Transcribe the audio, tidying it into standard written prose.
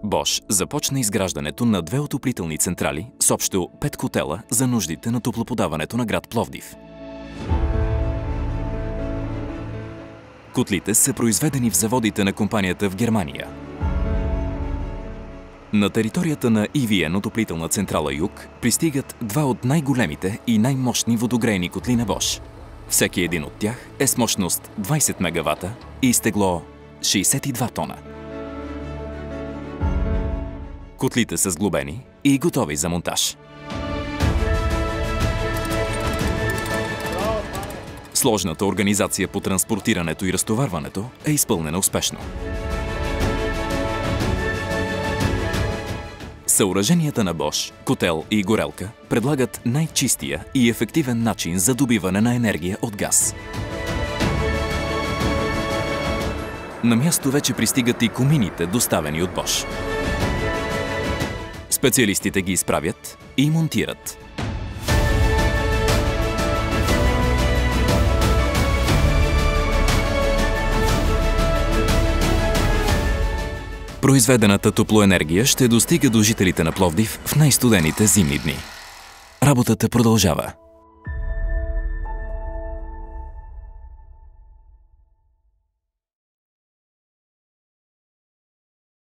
Bosch започна изграждането на 2 отоплителни централи с общо 5 котела за нуждите на топлоподаването на град Пловдив. Котлите са произведени в заводите на компанията в Германия. На територията на EVN отоплителна централа Юг пристигат 2 от най-големите и най-мощни водогрейни котли на Bosch. Всеки един от тях е с мощност 20 мегавата и с тегло 62 тона. Котлите са сглобени и готови за монтаж. Сложната организация по транспортирането и разтоварването е изпълнена успешно. Съоръженията на Bosch, котел и горелка предлагат най-чистия и ефективен начин за добиване на енергия от газ. На място вече пристигат и комините, доставени от Bosch. Специалистите ги изправят и монтират. Произведената топлоенергия ще достига до жителите на Пловдив в най-студените зимни дни. Работата продължава.